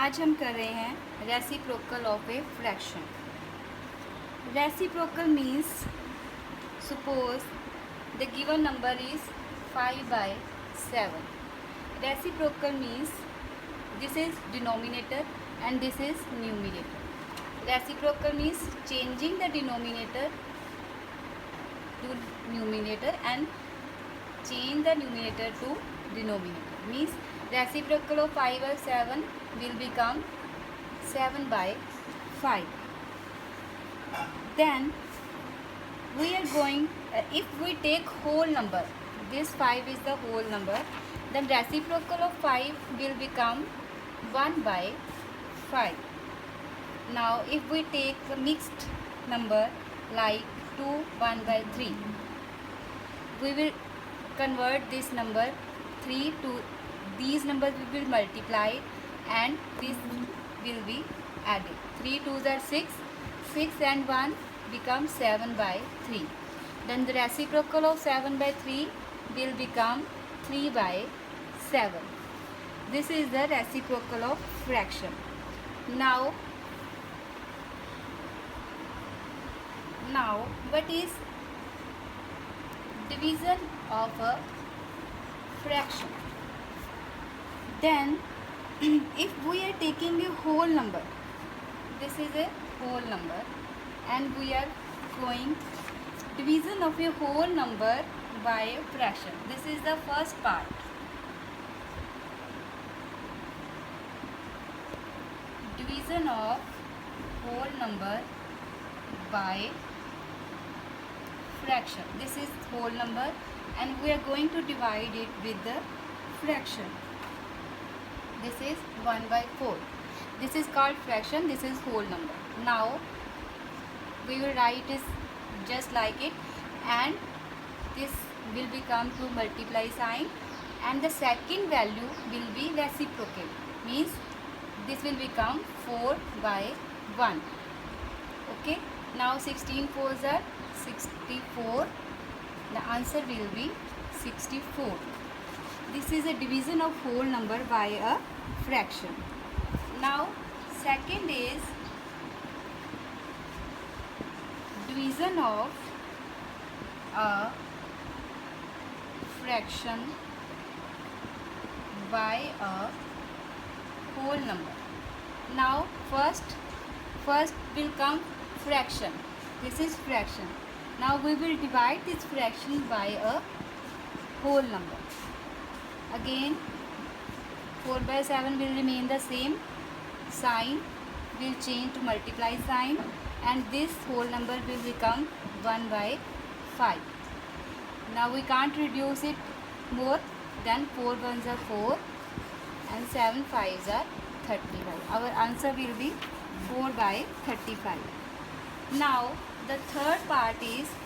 आज हम कर रहे हैं reciprocal of a fraction. Reciprocal means suppose the given number is 5/7. Reciprocal means this is denominator and this is numerator. Reciprocal means changing the denominator to numerator and change the numerator to denominator. Means reciprocal of 5 or 7 will become 7/5. Then we are going, if we take whole number, this 5 is the whole number, then reciprocal of 5 will become 1/5. Now if we take a mixed number like 2 1/3, we will convert this number 3 to these numbers will be multiplied and this will be added. 3 2s are 6, 6 and 1 become 7/3. Then the reciprocal of 7/3 will become 3/7. This is the reciprocal of fraction. Now what is division of a fraction? Then if we are taking a whole number, this is a whole number and we are going division of a whole number by a fraction. This is the first part. Division of whole number by fraction. This is whole number and we are going to divide it with the fraction. This is 1/4. This is called fraction, this is whole number. Now we will write it just like it and this will become to multiply sign and the second value will be reciprocal, means this will become 4/1. Okay, now 16 4s are 64. The answer will be 64. This is a division of whole number by a fraction. Now second is division of a fraction by a whole number. Now first will come fraction. This is fraction. Now we will divide this fraction by a whole number. Again 4/7 will remain the same, sign will change to multiply sign and this whole number will become 1/5. Now we can't reduce it more than 4 1s are 4 and 7 5s are 35. Our answer will be 4/35. Now the third part is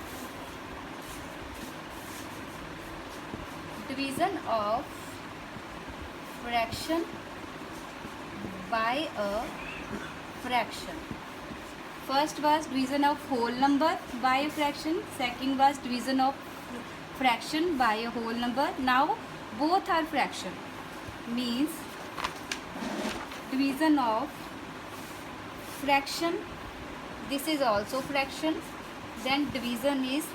division of fraction by a fraction. First was division of whole number by a fraction, second was division of fraction by a whole number. Now both are fraction, means division of fraction, this is also fraction, then division is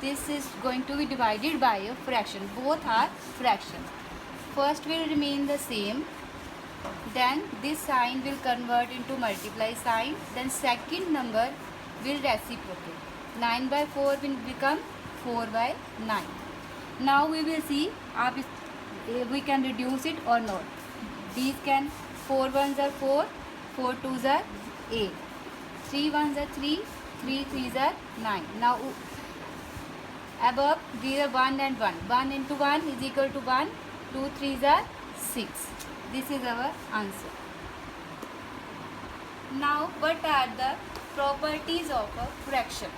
this is going to be divided by a fraction. Both are fraction. First will remain the same, then this sign will convert into multiply sign, then second number will reciprocate. 9/4 will become 4/9. Now we will see we can reduce it or not. These can 4 1s are 4, 4 2s are 8, 3 1s are 3, 3 3s are 9. Now above these are 1 and 1. 1 into 1 is equal to 1. 2 3s are 6. This is our answer. Now what are the properties of a fraction?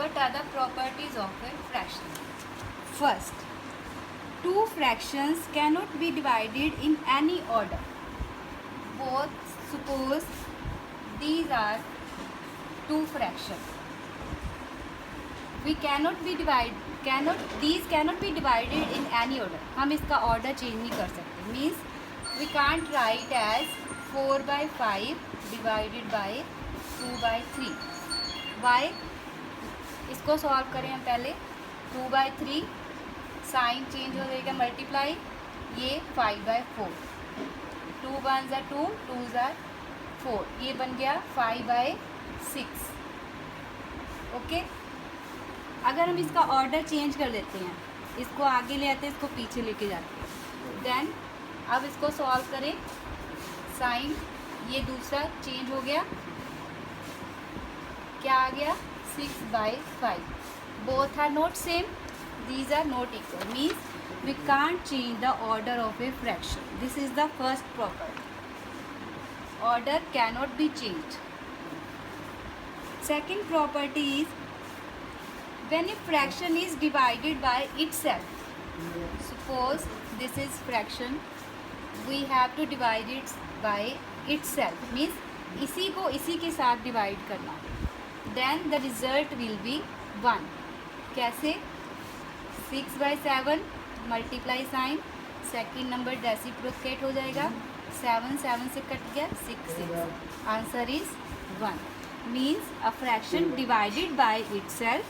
What are the properties of a fraction? First, two fractions cannot be divided in any order. Both, suppose these are two fraction. We cannot be these cannot be divided in any order. हम इसका order change नहीं कर सकते. Means we can't write as 4/5 divided by 2/3. Why? इसको solve करें हम पहले. 2/3 sign change हो जाएगा, मल्टीप्लाई, ये 5/4. 2 1s are 2, 2s are 4. ये बन गया 5/6. ओके. अगर हम इसका ऑर्डर चेंज कर देते हैं, इसको आगे ले आते हैं, इसको पीछे लेके जाते हैं, देन अब इसको सॉल्व करें. साइन ये दूसरा चेंज हो गया, क्या आ गया? 6/5. Both are not same, these are not equal, means we can't change the order of a fraction. This is the first property. Order cannot be changed. Second property is when a fraction is divided by itself. Suppose this is fraction, we have to divide it by itself, means इसी को इसी के साथ divide करना. Then the result will be 1. कैसे? 6/7 multiply sign, second number reciprocate हो जाएगा. 7 7 से कट गया, 6 6. Answer is 1. Means a fraction divided by itself,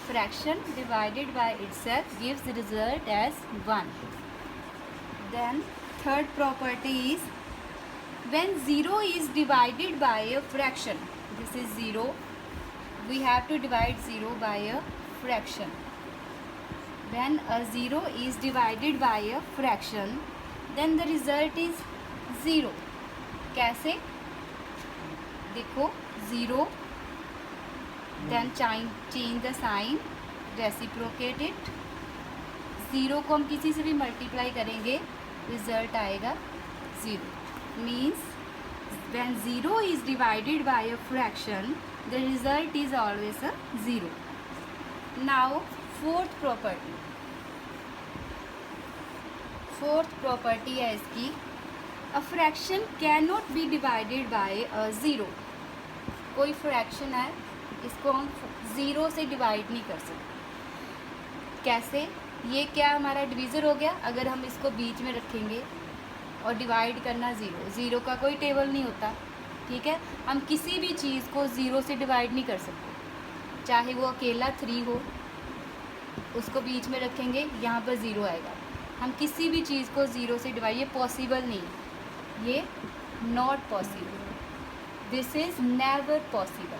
fraction divided by itself gives the result as 1. Then third property is when 0 is divided by a fraction. This is 0. We have to divide 0 by a fraction. When a 0 is divided by a fraction, then the result is 0. कैसे? देखो 0, then change the sign, reciprocate it. 0 को हम किसी से भी multiply करेंगे, result आएगा 0. Means when 0 is divided by a fraction, the result is always a 0. Now fourth property है इसकी, a fraction cannot be divided by a 0. कोई फ्रैक्शन है, इसको हम 0 से डिवाइड नहीं कर सकते. कैसे? ये क्या हमारा डिवीज़र हो गया. अगर हम इसको बीच में रखेंगे और डिवाइड करना 0 का कोई टेबल नहीं होता. ठीक है, हम किसी भी चीज़ को 0 से डिवाइड नहीं कर सकते. चाहे वो अकेला 3 हो, उसको बीच में रखेंगे, यहाँ पर 0 आएगा. हम किसी भी चीज़ को 0 से डिवाइड, ये पॉसिबल नहीं, ये not possible. This is never possible.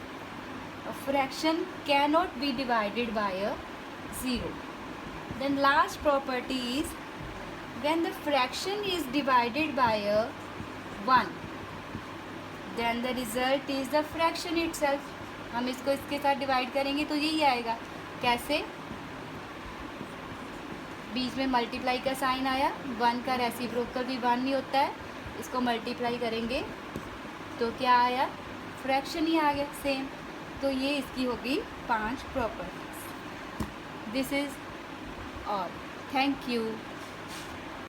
A fraction can not be divided by a 0. Then last property is when the fraction is divided by a 1, then the result is the fraction itself. हम इसको इसके साथ divide करेंगे तो यही आएगा. कैसे? बीच में मल्टीप्लाई का साइन आया, 1 का रेसिप्रोकल भी 1 नहीं होता है, इसको मल्टीप्लाई करेंगे तो क्या आया? फ्रैक्शन ही आ गया सेम. तो ये इसकी होगी 5 properties. This is all. Thank you.